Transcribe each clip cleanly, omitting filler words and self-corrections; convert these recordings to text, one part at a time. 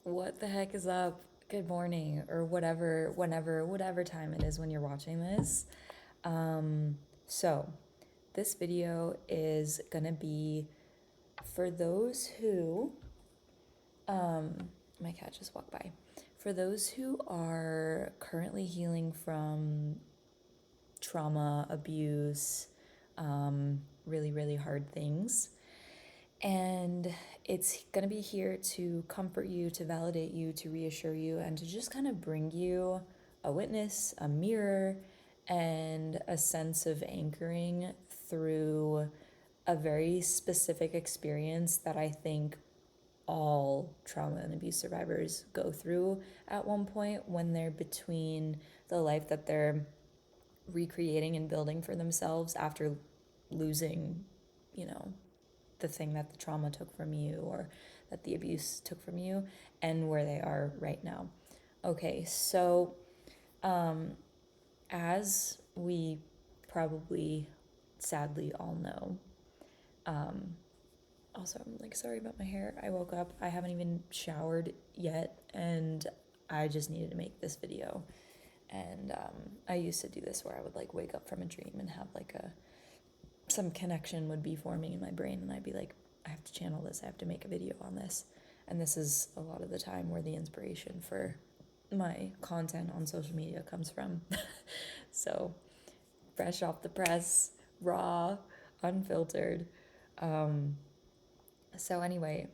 What the heck is up? Good morning, or whatever time it is when you're watching this. So this video is gonna be for those who, my cat just walked by. For those who are currently healing from trauma, abuse, really, really hard things. And it's going to be here to comfort you, to validate you, to reassure you, and to just kind of bring you a witness, a mirror, and a sense of anchoring through a very specific experience that I think all trauma and abuse survivors go through at one point when they're between the life that they're recreating and building for themselves after losing, you know, the thing that the trauma took from you or that the abuse took from you, and where they are right now. Okay, so as we probably sadly all know, also, I'm like sorry about my hair. I woke up, I haven't even showered yet, and I just needed to make this video. And I used to do this where I would like wake up from a dream and have like some connection would be forming in my brain, and I'd be like, I have to channel this, I have to make a video on this. And this is a lot of the time where the inspiration for my content on social media comes from. So, fresh off the press, raw, unfiltered. So, anyway,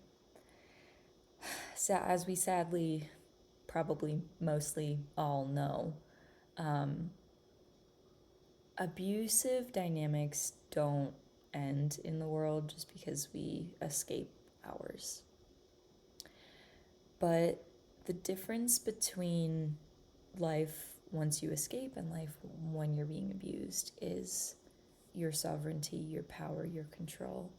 so as we sadly, probably mostly all know, abusive dynamics don't end in the world just because we escape ours. But the difference between life once you escape and life when you're being abused is your sovereignty, your power, your control.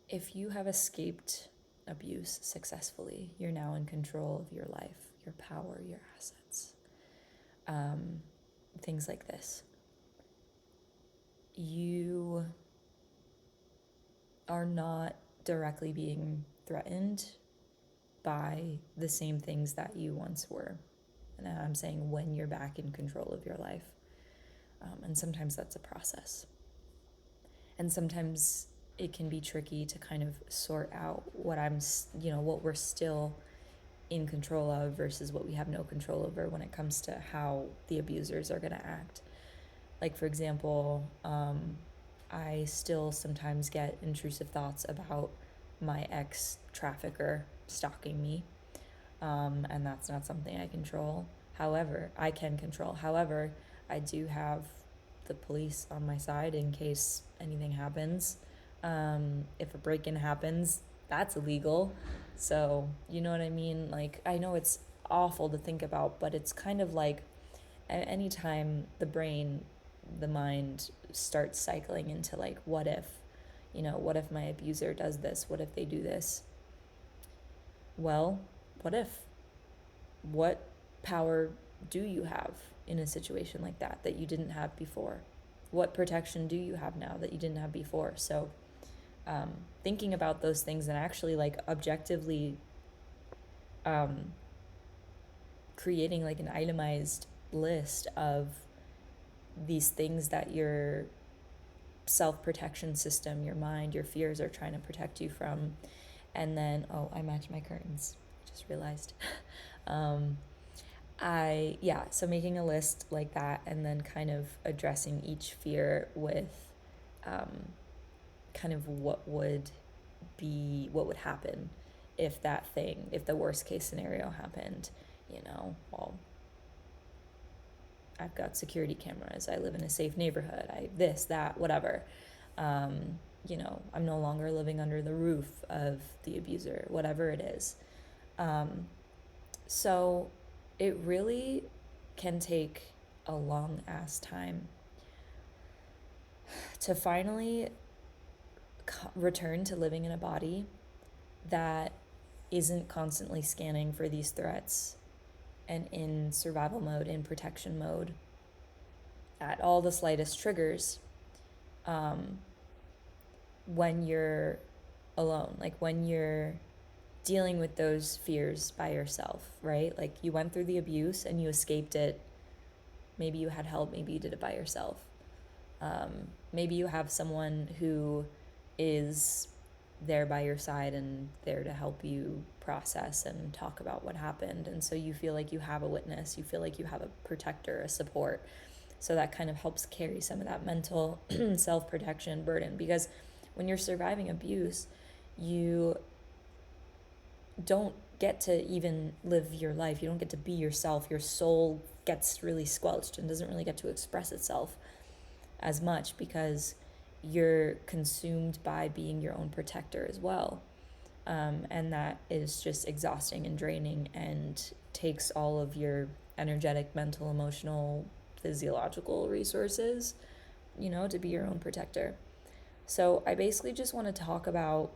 If you have escaped abuse successfully, you're now in control of your life, your power, your assets. Things like this. You are not directly being threatened by the same things that you once were. And I'm saying when you're back in control of your life. And sometimes that's a process. And sometimes it can be tricky to kind of sort out what what we're still in control of versus what we have no control over when it comes to how the abusers are going to act. Like, for example, I still sometimes get intrusive thoughts about my ex trafficker stalking me, and that's not something I control. However, I can control. However, I do have the police on my side in case anything happens. If a break-in happens, that's illegal. So, you know what I mean? Like, I know it's awful to think about, but it's kind of like anytime the mind starts cycling into like, what if? What if my abuser does this? What if they do this? Well, what if? What power do you have in a situation like that you didn't have before? What protection do you have now that you didn't have before? So, thinking about those things and actually like objectively creating like an itemized list of these things that your self-protection system, your mind, your fears are trying to protect you from. And then, oh, I matched my curtains. I just realized. So making a list like that and then kind of addressing each fear with kind of what would happen if the worst case scenario happened. Well, I've got security cameras, I live in a safe neighborhood, whatever. I'm no longer living under the roof of the abuser, whatever it is. So it really can take a long ass time to finally return to living in a body that isn't constantly scanning for these threats and in survival mode, in protection mode, at all the slightest triggers, when you're alone, like when you're dealing with those fears by yourself, right? Like you went through the abuse and you escaped it. Maybe you had help, maybe you did it by yourself. Maybe you have someone who is there by your side and there to help you process and talk about what happened. And so you feel like you have a witness, you feel like you have a protector, a support. So that kind of helps carry some of that mental self protection burden, because when you're surviving abuse, you don't get to even live your life. You don't get to be yourself. Your soul gets really squelched and doesn't really get to express itself as much, because you're consumed by being your own protector as well. And that is just exhausting and draining and takes all of your energetic, mental, emotional, physiological resources, to be your own protector. So I basically just want to talk about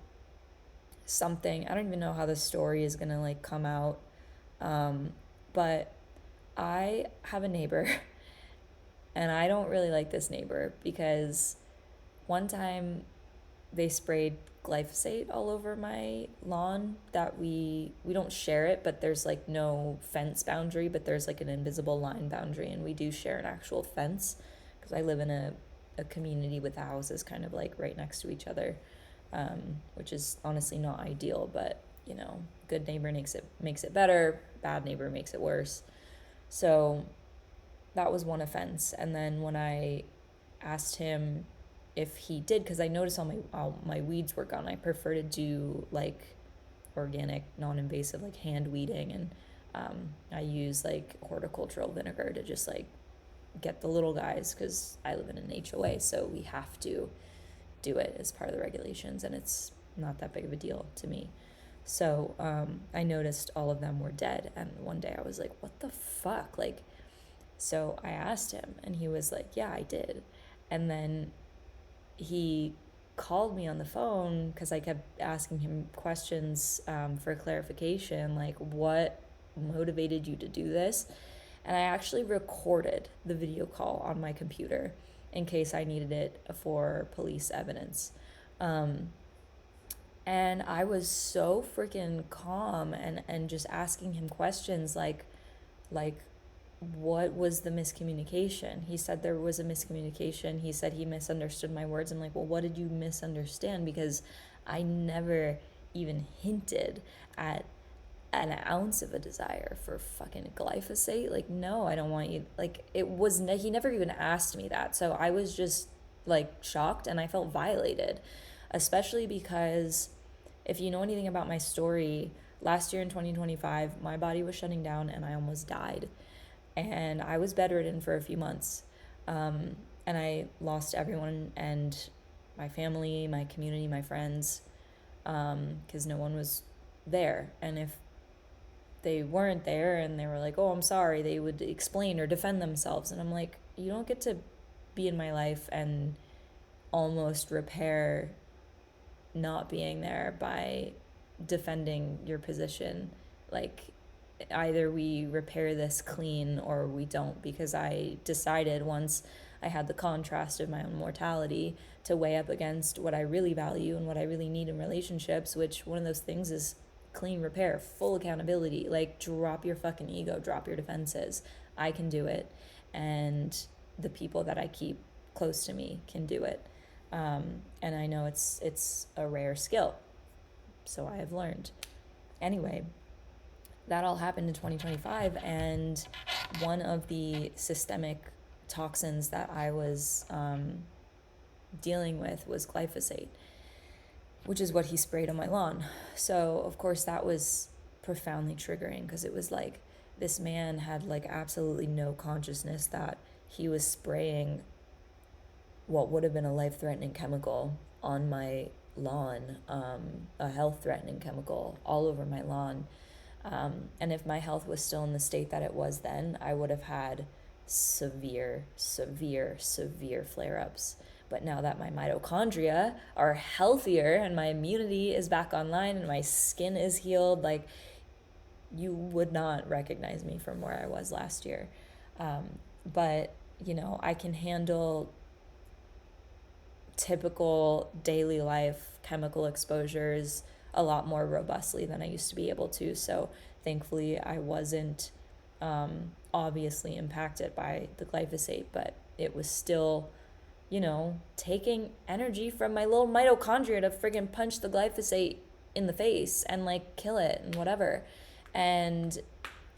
something. I don't even know how this story is going to like come out. But I have a neighbor and I don't really like this neighbor because one time they sprayed glyphosate all over my lawn that we don't share it, but there's like no fence boundary, but there's like an invisible line boundary, and we do share an actual fence because I live in a community with the houses kind of like right next to each other, which is honestly not ideal, but good neighbor makes it better, bad neighbor makes it worse. So that was one offense. And then when I asked him if he did, because I noticed all my weeds were gone. I prefer to do like organic, non-invasive, like hand weeding, and I use like horticultural vinegar to just like get the little guys, because I live in an HOA, so we have to do it as part of the regulations, and it's not that big of a deal to me. So I noticed all of them were dead, and one day I was like, what the fuck? Like, so I asked him, and he was like, yeah, I did. And then he called me on the phone because I kept asking him questions for clarification, like what motivated you to do this. And I actually recorded the video call on my computer in case I needed it for police evidence. And I was so freaking calm and just asking him questions like what was the miscommunication? He said there was a miscommunication. He said he misunderstood my words. I'm like, well, what did you misunderstand? Because I never even hinted at an ounce of a desire for fucking glyphosate. Like, no, I don't want you. Like, he never even asked me that. So I was just like shocked, and I felt violated, especially because if you know anything about my story, last year in 2025, my body was shutting down and I almost died. And I was bedridden for a few months. And I lost everyone and my family, my community, my friends, because no one was there. And if they weren't there and they were like, oh, I'm sorry, they would explain or defend themselves. And I'm like, you don't get to be in my life and almost repair not being there by defending your position. Like, either we repair this clean or we don't, because I decided once I had the contrast of my own mortality to weigh up against what I really value and what I really need in relationships, which one of those things is clean repair, full accountability. Like, drop your fucking ego, drop your defenses. I can do it, and the people that I keep close to me can do it. And I know it's a rare skill, so I have learned. Anyway, that all happened in 2025, and one of the systemic toxins that I was dealing with was glyphosate, which is what he sprayed on my lawn. So of course that was profoundly triggering, because it was like this man had like absolutely no consciousness that he was spraying what would have been a life-threatening chemical on my lawn, a health-threatening chemical all over my lawn. And if my health was still in the state that it was then, I would have had severe, severe, severe flare-ups. But now that my mitochondria are healthier and my immunity is back online and my skin is healed, like, you would not recognize me from where I was last year. But, I can handle typical daily life chemical exposures a lot more robustly than I used to be able to. So thankfully, I wasn't obviously impacted by the glyphosate, but it was still, taking energy from my little mitochondria to friggin' punch the glyphosate in the face and like kill it and whatever. And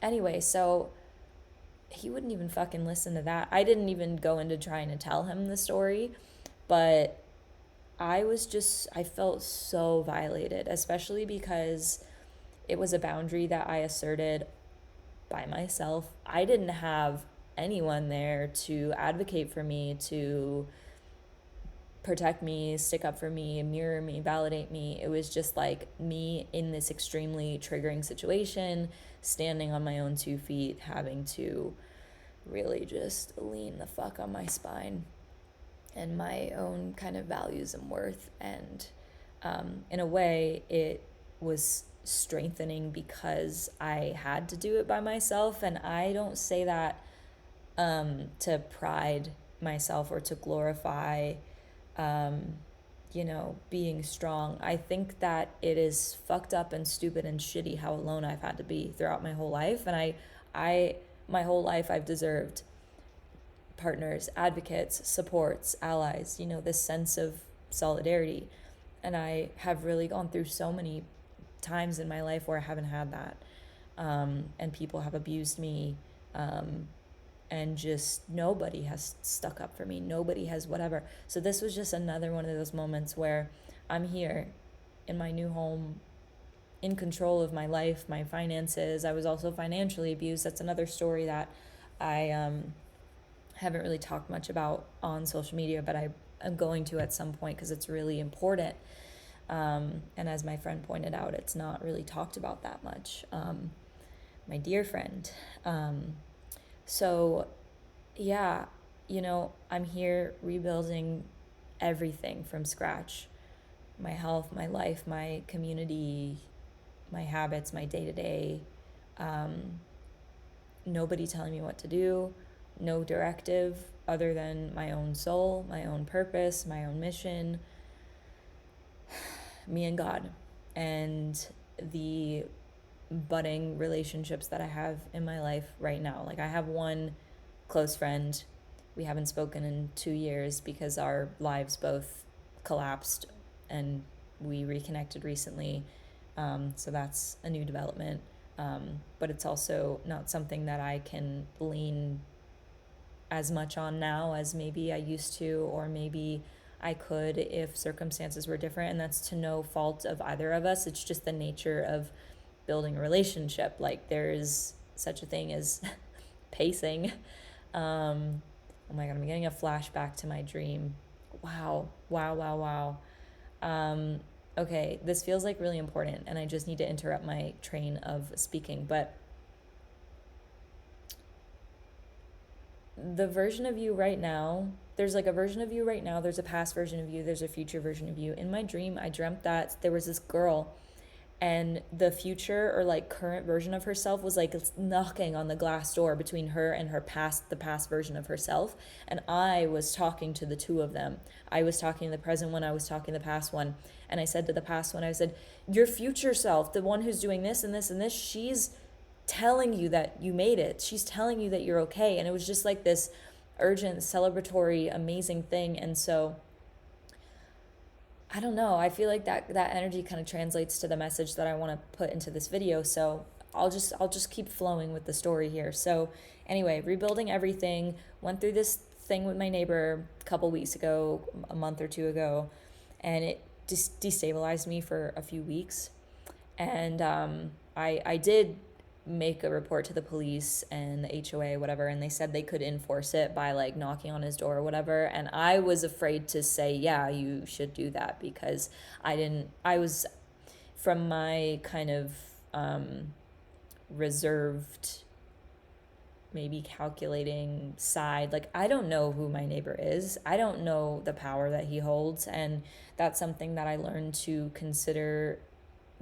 anyway, so he wouldn't even fucking listen to that. I didn't even go into trying to tell him the story, but I felt so violated, especially because it was a boundary that I asserted by myself. I didn't have anyone there to advocate for me, to protect me, stick up for me, mirror me, validate me. It was just like me in this extremely triggering situation, standing on my own 2 feet, having to really just lean the fuck on my spine and my own kind of values and worth. And in a way, it was strengthening because I had to do it by myself. And I don't say that to pride myself or to glorify, being strong. I think that it is fucked up and stupid and shitty how alone I've had to be throughout my whole life. And my whole life, I've deserved partners, advocates, supports, allies, this sense of solidarity. And I have really gone through so many times in my life where I haven't had that. And people have abused me. And just nobody has stuck up for me. Nobody has whatever. So this was just another one of those moments where I'm here in my new home, in control of my life, my finances. I was also financially abused. That's another story that I haven't really talked much about on social media, but I'm going to at some point because it's really important. And as my friend pointed out, it's not really talked about that much. My dear friend. So yeah, I'm here rebuilding everything from scratch. My health, my life, my community, my habits, my day-to-day. Nobody telling me what to do. No directive other than my own soul, my own purpose, my own mission, me and God, and the budding relationships that I have in my life right now. Like I have one close friend. We haven't spoken in 2 years because our lives both collapsed and we reconnected recently. So that's a new development. But it's also not something that I can lean as much on now as maybe I used to, or maybe I could if circumstances were different. And that's to no fault of either of us. It's just the nature of building a relationship. Like there's such a thing as pacing. Oh my God, I'm getting a flashback to my dream. Wow. Okay, this feels like really important and I just need to interrupt my train of speaking, but the version of you right now, there's like a version of you right now, there's a past version of you, there's a future version of you. In my dream, I dreamt that there was this girl and the future or like current version of herself was like knocking on the glass door between her and the past version of herself. And I was talking to the two of them. I was talking to the present one, I was talking to the past one. And I said to the past one, I said, your future self, the one who's doing this and this and this, she's telling you that you made it. She's telling you that you're okay. And it was just like this urgent, celebratory, amazing thing. And so I don't know. I feel like that energy kind of translates to the message that I want to put into this video. So I'll just keep flowing with the story here. So anyway, rebuilding everything. Went through this thing with my neighbor a couple weeks ago, a month or two ago, and it just destabilized me for a few weeks. And I did make a report to the police and the HOA, whatever, and they said they could enforce it by like knocking on his door or whatever. And I was afraid to say, yeah, you should do that, because I was from my kind of reserved, maybe calculating side. Like, I don't know who my neighbor is. I don't know the power that he holds. And that's something that I learned to consider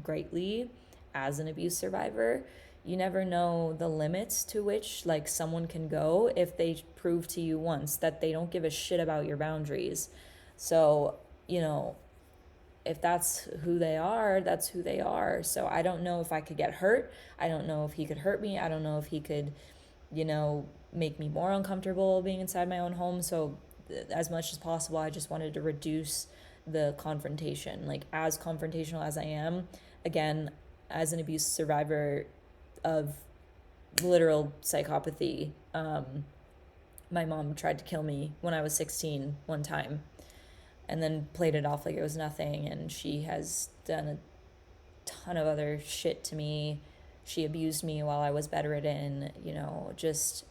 greatly as an abuse survivor. You never know the limits to which like someone can go if they prove to you once that they don't give a shit about your boundaries. So, if that's who they are, that's who they are. So I don't know if I could get hurt. I don't know if he could hurt me. I don't know if he could, make me more uncomfortable being inside my own home. So as much as possible, I just wanted to reduce the confrontation. Like, as confrontational as I am, again, as an abuse survivor of literal psychopathy, my mom tried to kill me when I was 16 one time, and then played it off like it was nothing. And she has done a ton of other shit to me. She abused me while I was bedridden, just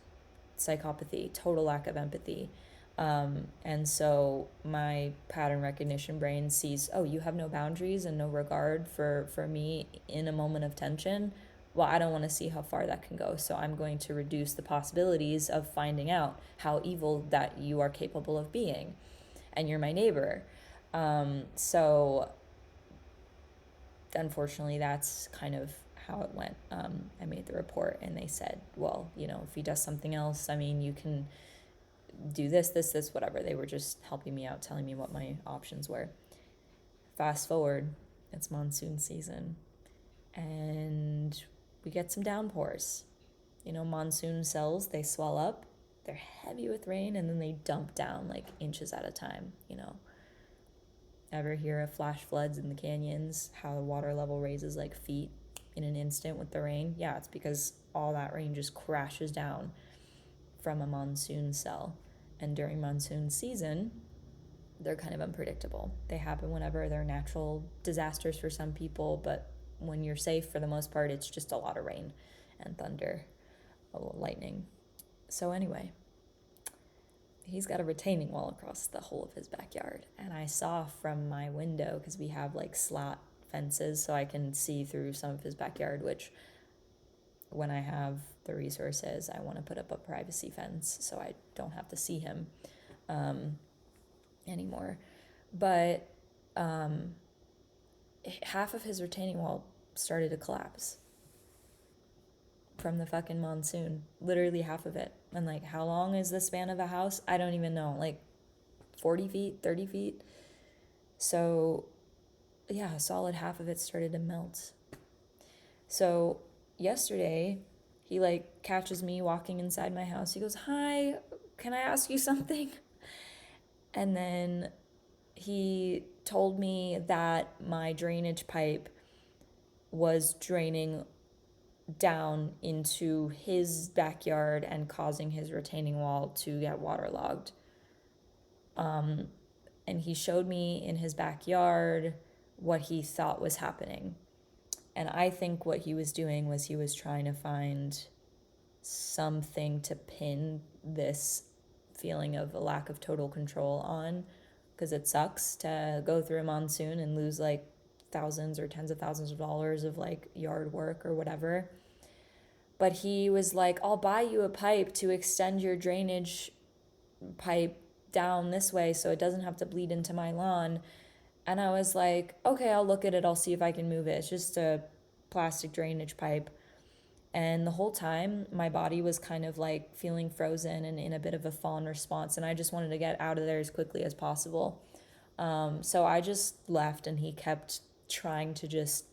psychopathy, total lack of empathy. And so my pattern recognition brain sees, oh, you have no boundaries and no regard for me in a moment of tension. Well, I don't want to see how far that can go. So I'm going to reduce the possibilities of finding out how evil that you are capable of being. And you're my neighbor. So unfortunately, that's kind of how it went. I made the report and they said, well, if he does something else, I mean, you can do this, whatever. They were just helping me out, telling me what my options were. Fast forward, it's monsoon season and we get some downpours. Monsoon cells, they swell up, they're heavy with rain, and then they dump down like inches at a time. Ever hear of flash floods in the canyons, how the water level raises like feet in an instant with the rain? Yeah, it's because all that rain just crashes down from a monsoon cell. And during monsoon season, they're kind of unpredictable. They happen whenever they're natural disasters for some people, but when you're safe, for the most part, it's just a lot of rain and thunder, lightning. So anyway, he's got a retaining wall across the whole of his backyard. And I saw from my window, because we have like slat fences, so I can see through some of his backyard, which when I have the resources, I want to put up a privacy fence so I don't have to see him anymore. But half of his retaining wall started to collapse from the fucking monsoon. Literally half of it. And like, how long is the span of a house? I don't even know. Like 40 feet, 30 feet. So yeah, a solid half of it started to melt. So yesterday, he like catches me walking inside my house. He goes, "Hi, can I ask you something?" And then he told me that my drainage pipe was draining down into his backyard and causing his retaining wall to get waterlogged. And he showed me in his backyard what he thought was happening. And I think what he was doing was he was trying to find something to pin this feeling of a lack of total control on, because it sucks to go through a monsoon and lose like thousands or tens of thousands of dollars of like yard work or whatever. But he was like, "I'll buy you a pipe to extend your drainage pipe down this way so it doesn't have to bleed into my lawn." And I was like, "Okay, I'll look at it. I'll see if I can move it. It's just a plastic drainage pipe." And the whole time, my body was kind of like feeling frozen and in a bit of a fawn response. And I just wanted to get out of there as quickly as possible. So I just left, and he kept trying to just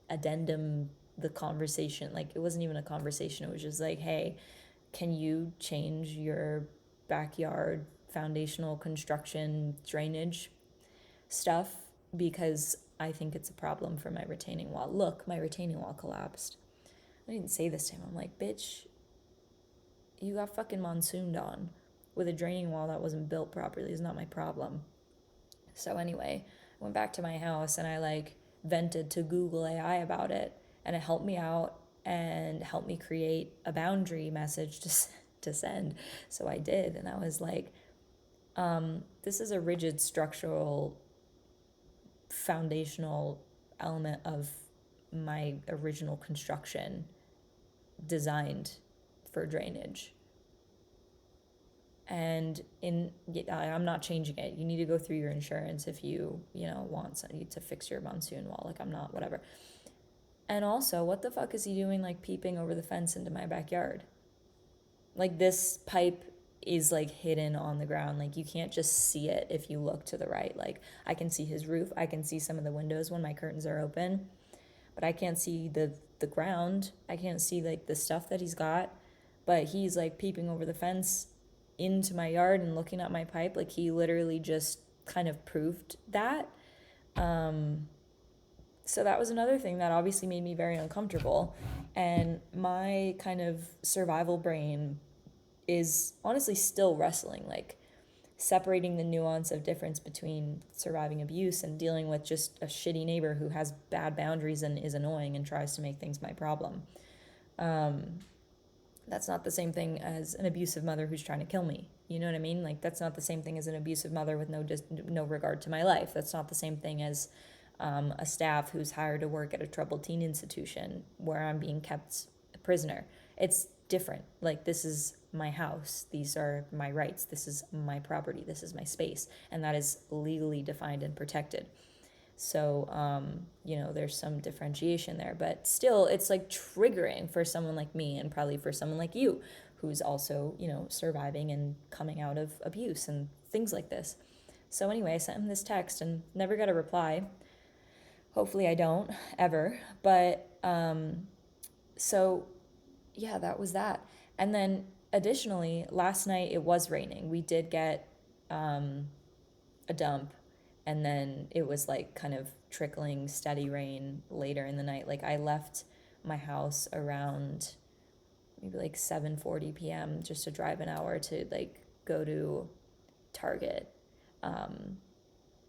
addendum the conversation. Like, it wasn't even a conversation. It was just like, "Hey, can you change your backyard foundational construction drainage stuff? Because I think it's a problem for my retaining wall. Look, my retaining wall collapsed." I didn't say this to him. I'm like, "Bitch, you got fucking monsooned on with a draining wall that wasn't built properly. It's not my problem." So anyway, I went back to my house and I like vented to Google AI about it, and it helped me out and helped me create a boundary message to send. So I did, and I was like, this is a rigid structural foundational element of my original construction designed for drainage. And I'm not changing it. You need to go through your insurance if you want somebody to fix your monsoon wall. Like, I'm not, whatever. And also, what the fuck is he doing, like peeping over the fence into my backyard? Like, this pipe is like hidden on the ground. Like you can't just see it if you look to the right. Like I can see his roof, I can see some of the windows when my curtains are open, but I can't see the ground. I can't see like the stuff that he's got. But he's like peeping over the fence into my yard and looking at my pipe. Like he literally just kind of proved that. So that was another thing that obviously made me very uncomfortable. And my kind of survival brain is honestly still wrestling, like separating the nuance of difference between surviving abuse and dealing with just a shitty neighbor who has bad boundaries and is annoying and tries to make things my problem. That's not the same thing as an abusive mother who's trying to kill me. You know what I mean? Like that's not the same thing as an abusive mother with no regard to my life. That's not the same thing as a staff who's hired to work at a troubled teen institution where I'm being kept a prisoner. It's different. Like this is my house. These are my rights. This is my property. This is my space, and that is legally defined and protected. So, there's some differentiation there, but still, it's like triggering for someone like me and probably for someone like you who's also, surviving and coming out of abuse and things like this. So, anyway, I sent him this text and never got a reply. Hopefully, I don't ever. But, so yeah, that was that. And then additionally, last night it was raining. We did get a dump, and then it was like kind of trickling steady rain later in the night. Like I left my house around maybe like 7:40 p.m. just to drive an hour to like go to Target,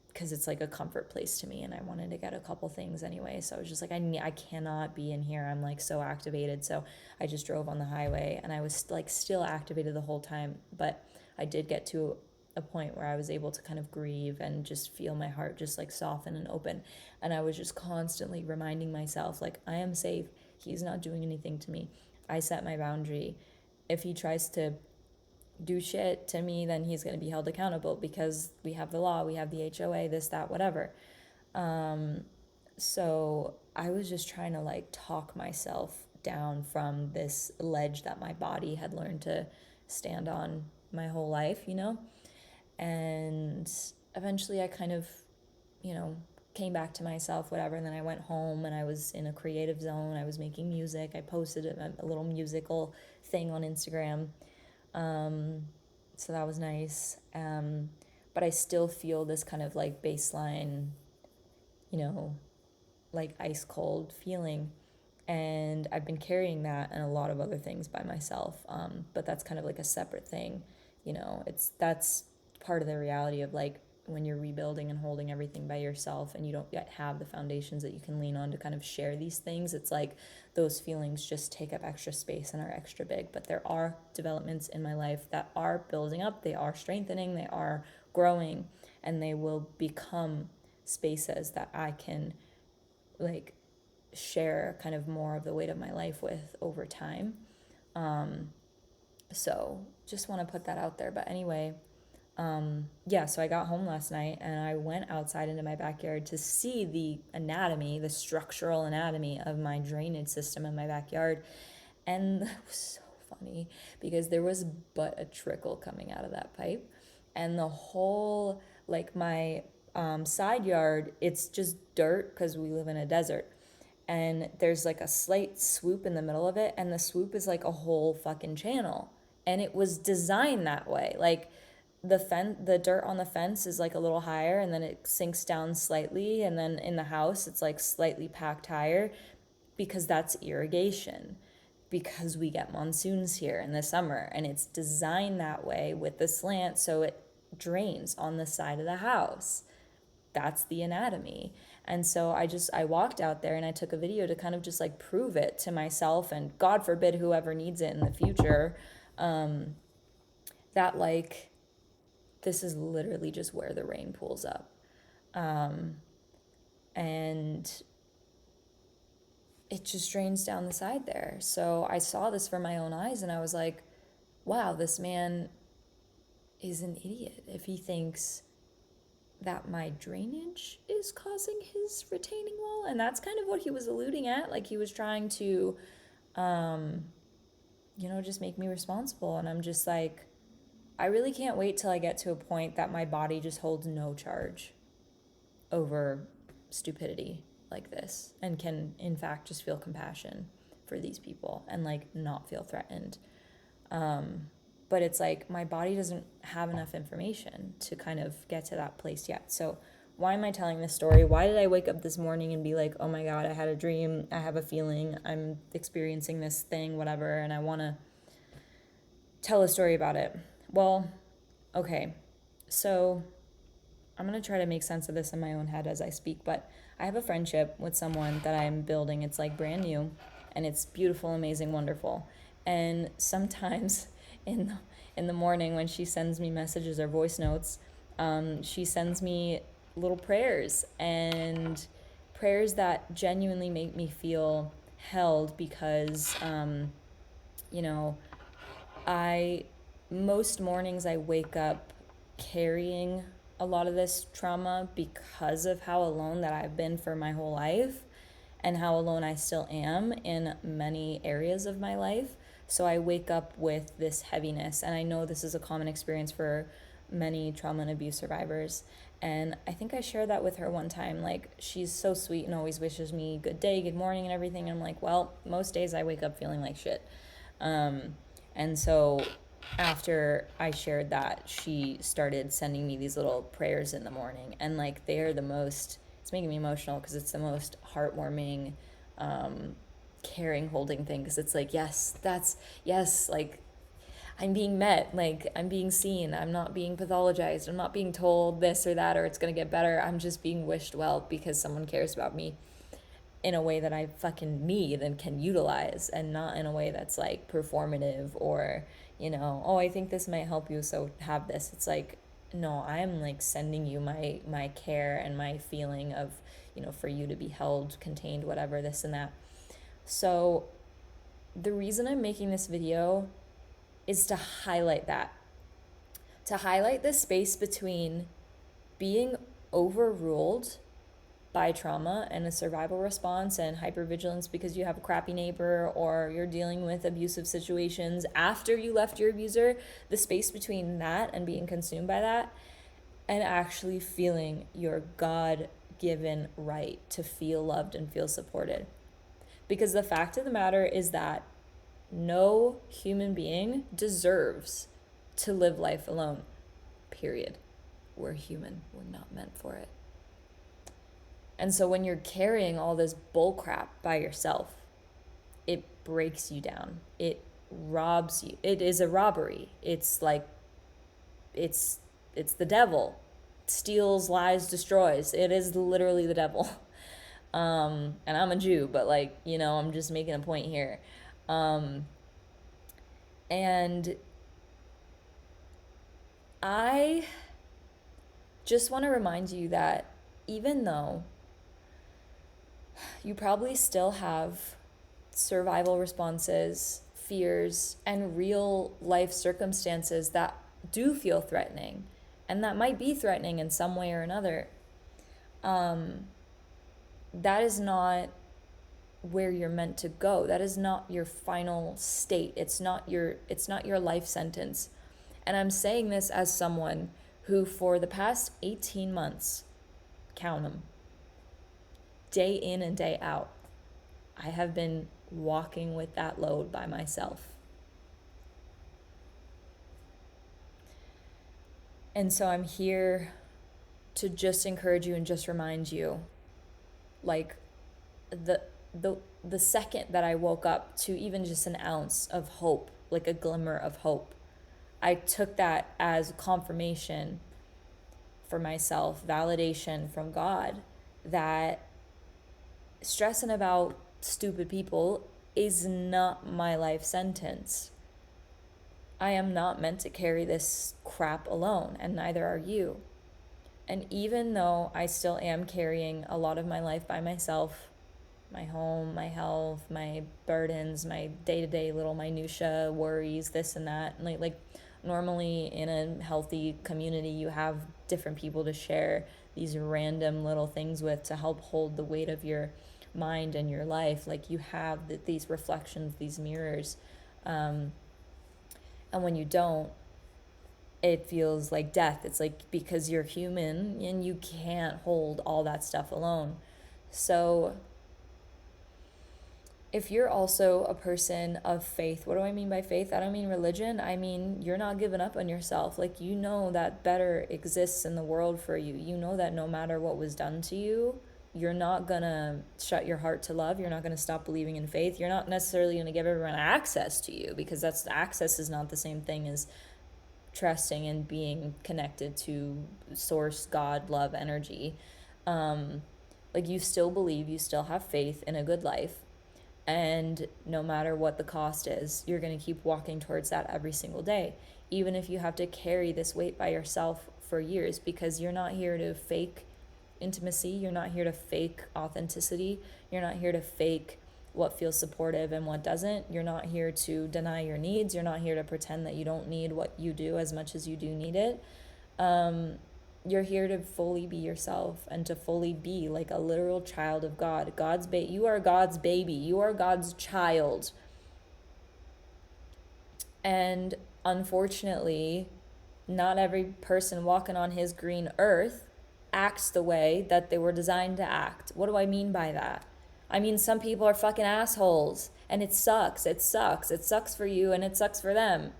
because it's like a comfort place to me, and I wanted to get a couple things anyway. So I was just like, I cannot be in here. I'm like so activated. So I just drove on the highway, and I was like still activated the whole time. But I did get to a point where I was able to kind of grieve and just feel my heart just like soften and open. And I was just constantly reminding myself, like, I am safe. He's not doing anything to me. I set my boundary. If he tries to do shit to me, then he's going to be held accountable because we have the law, we have the HOA, this, that, whatever. So I was just trying to like talk myself down from this ledge that my body had learned to stand on my whole life, and eventually I kind of, came back to myself, whatever. And then I went home and I was in a creative zone. I was making music. I posted a little musical thing on Instagram. So that was nice. But I still feel this kind of like baseline, like ice cold feeling. And I've been carrying that and a lot of other things by myself. But that's kind of like a separate thing. That's part of the reality of like when you're rebuilding and holding everything by yourself and you don't yet have the foundations that you can lean on to kind of share these things. It's like those feelings just take up extra space and are extra big. But there are developments in my life that are building up, they are strengthening, they are growing, and they will become spaces that I can like share kind of more of the weight of my life with over time. So just want to put that out there. But anyway, so I got home last night and I went outside into my backyard to see the anatomy, the structural anatomy of my drainage system in my backyard. And it was so funny because there was but a trickle coming out of that pipe. And the whole, like my side yard, it's just dirt because we live in a desert. And there's like a slight swoop in the middle of it. And the swoop is like a whole fucking channel. And it was designed that way. Like, the dirt on the fence is like a little higher and then it sinks down slightly, and then in the house it's like slightly packed higher because that's irrigation, because we get monsoons here in the summer and it's designed that way with the slant so it drains on the side of the house. That's the anatomy. And so I walked out there and I took a video to kind of just like prove it to myself, and God forbid whoever needs it in the future, that like this is literally just where the rain pools up. And it just drains down the side there. So I saw this for my own eyes and I was like, wow, this man is an idiot if he thinks that my drainage is causing his retaining wall. And that's kind of what he was alluding at. Like he was trying to, just make me responsible. And I'm just like, I really can't wait till I get to a point that my body just holds no charge over stupidity like this and can, in fact, just feel compassion for these people and like not feel threatened. But it's like my body doesn't have enough information to kind of get to that place yet. So why am I telling this story? Why did I wake up this morning and be like, oh my God, I had a dream, I have a feeling, I'm experiencing this thing, whatever, and I want to tell a story about it? Well, okay, so I'm going to try to make sense of this in my own head as I speak, but I have a friendship with someone that I'm building. It's like brand new and it's beautiful, amazing, wonderful. And sometimes in the morning when she sends me messages or voice notes, she sends me little prayers and prayers that genuinely make me feel held because, you know, most mornings I wake up carrying a lot of this trauma because of how alone that I've been for my whole life and how alone I still am in many areas of my life. So I wake up with this heaviness, and I know this is a common experience for many trauma and abuse survivors. And I think I shared that with her one time. Like, she's so sweet and always wishes me good day, good morning, and everything. And I'm like, well, most days I wake up feeling like shit. And so after I shared that, she started sending me these little prayers in the morning. And like, they're the most, it's making me emotional because it's the most heartwarming, caring, holding thing. Because it's like, yes, like I'm being met, like I'm being seen, I'm not being pathologized, I'm not being told this or that or it's gonna get better. I'm just being wished well because someone cares about me in a way that I fucking need and can utilize, and not in a way that's like performative or, oh, I think this might help you, so have this. It's like, no, I'm like sending you my care and my feeling of, for you to be held, contained, whatever, this and that. So the reason I'm making this video is to highlight that, to highlight the space between being overruled by trauma and a survival response and hypervigilance because you have a crappy neighbor or you're dealing with abusive situations after you left your abuser, the space between that and being consumed by that and actually feeling your God-given right to feel loved and feel supported. Because the fact of the matter is that no human being deserves to live life alone, period. We're human. We're not meant for it. And so when you're carrying all this bullcrap by yourself, it breaks you down. It robs you. It is a robbery. It's like, it's the devil. Steals, lies, destroys. It is literally the devil. And I'm a Jew, but like, I'm just making a point here. And I just want to remind you that even though you probably still have survival responses, fears, and real life circumstances that do feel threatening and that might be threatening in some way or another, that is not where you're meant to go. That is not your final state. It's not your life sentence. And I'm saying this as someone who for the past 18 months, count them, day in and day out, I have been walking with that load by myself. And so I'm here to just encourage you and just remind you, like, the second that I woke up to even just an ounce of hope, like a glimmer of hope, I took that as confirmation for myself, validation from God, that stressing about stupid people is not my life sentence. I am not meant to carry this crap alone, and neither are you. And even though I still am carrying a lot of my life by myself, my home, my health, my burdens, my day-to-day little minutia, worries, this and that, and like normally in a healthy community, you have different people to share these random little things with to help hold the weight of your mind and your life. Like, you have these reflections, these mirrors. And when you don't, it feels like death. It's like because you're human and you can't hold all that stuff alone. So if you're also a person of faith, what do I mean by faith? I don't mean religion. I mean, you're not giving up on yourself. Like, you know that better exists in the world for you. You know that no matter what was done to you, you're not gonna shut your heart to love. You're not gonna stop believing in faith. You're not necessarily gonna give everyone access to you, because that's access is not the same thing as trusting and being connected to source, God, love, energy. Like, you still believe, you still have faith in a good life, and no matter what the cost is, you're going to keep walking towards that every single day, even if you have to carry this weight by yourself for years, because you're not here to fake intimacy. You're not here to fake authenticity. You're not here to fake what feels supportive and what doesn't. You're not here to deny your needs. You're not here to pretend that you don't need what you do as much as you do need it. You're here to fully be yourself and to fully be like a literal child of God. You are God's baby. You are God's child. And unfortunately, not every person walking on his green earth acts the way that they were designed to act. What do I mean by that? I mean, some people are fucking assholes, and it sucks. It sucks. It sucks for you and it sucks for them.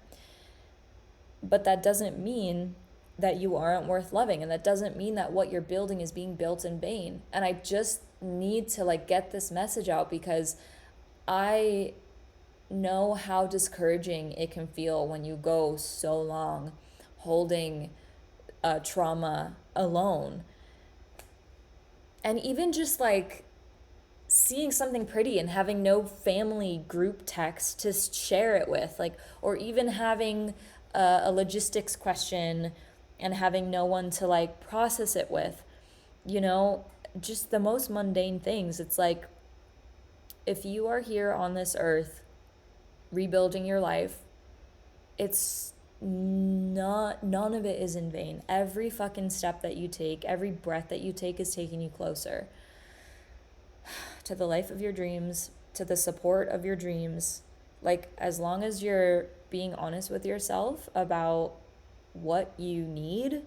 But that doesn't mean that you aren't worth loving, and that doesn't mean that what you're building is being built in vain. And I just need to like get this message out, because I know how discouraging it can feel when you go so long holding trauma alone. And even just like seeing something pretty and having no family group text to share it with, like, or even having a logistics question and having no one to like process it with, you know, just the most mundane things. It's like, if you are here on this earth rebuilding your life, it's not, none of it is in vain. Every fucking step that you take, every breath that you take is taking you closer to the life of your dreams, to the support of your dreams. Like, as long as you're being honest with yourself about what you need,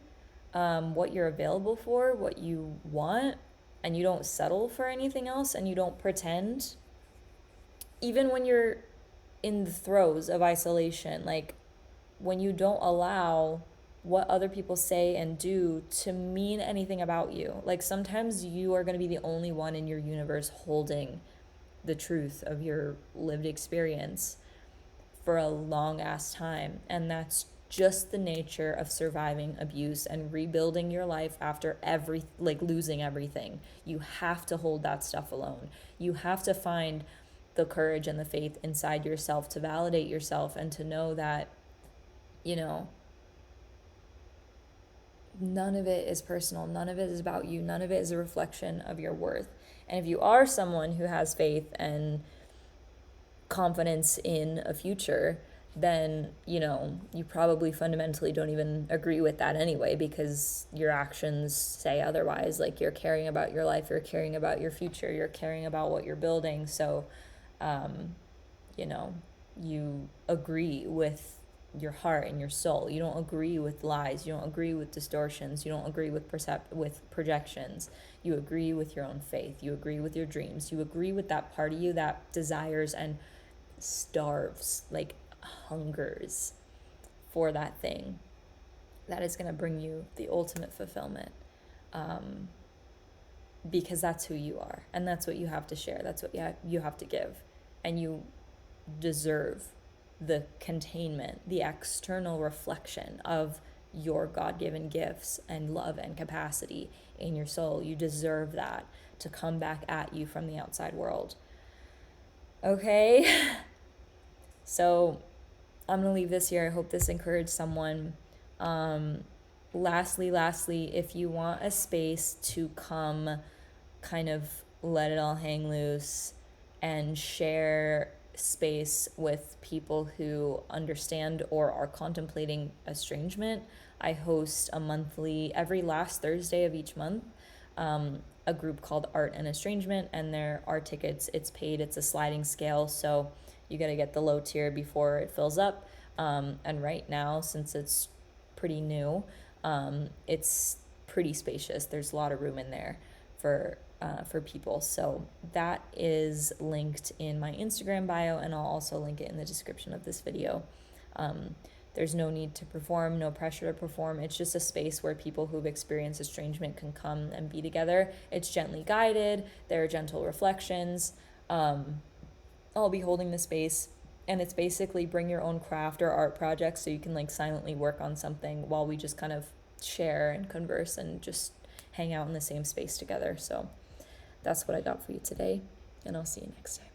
what you're available for, what you want, and you don't settle for anything else, and you don't pretend, even when you're in the throes of isolation, like when you don't allow what other people say and do to mean anything about you. Like, sometimes you are going to be the only one in your universe holding the truth of your lived experience for a long ass time, and that's just the nature of surviving abuse and rebuilding your life after losing everything. You have to hold that stuff alone. You have to find the courage and the faith inside yourself to validate yourself and to know that, you know, none of it is personal. None of it is about you. None of it is a reflection of your worth. And if you are someone who has faith and confidence in a future, then, you know, you probably fundamentally don't even agree with that anyway, because your actions say otherwise. Like, you're caring about your life, you're caring about your future, you're caring about what you're building. So, you know, you agree with your heart and your soul. You don't agree with lies. You don't agree with distortions. You don't agree with projections. You agree with your own faith. You agree with your dreams. You agree with that part of you that desires and starves, like hungers for that thing that is going to bring you the ultimate fulfillment, because that's who you are, and that's what you have to share. That's what you have to give, and you deserve the containment, the external reflection of your God-given gifts and love and capacity in your soul. You deserve that to come back at you from the outside world. Okay? So I'm going to leave this here. I hope this encouraged someone. Lastly, if you want a space to come kind of let it all hang loose and share space with people who understand or are contemplating estrangement, I host every last Thursday of each month, a group called Art and Estrangement, and there are tickets. It's paid. It's a sliding scale, so you got to get the low tier before it fills up. And right now, since it's pretty new. It's pretty spacious. There's a lot of room in there for people. So that is linked in my Instagram bio, and I'll also link it in the description of this video. There's no need to perform, no pressure to perform. It's just a space where people who've experienced estrangement can come and be together. It's gently guided. There are gentle reflections. I'll be holding the space, and it's basically bring your own craft or art project, so you can like silently work on something while we just kind of share and converse and just hang out in the same space together. So that's what I got for you today, and I'll see you next time.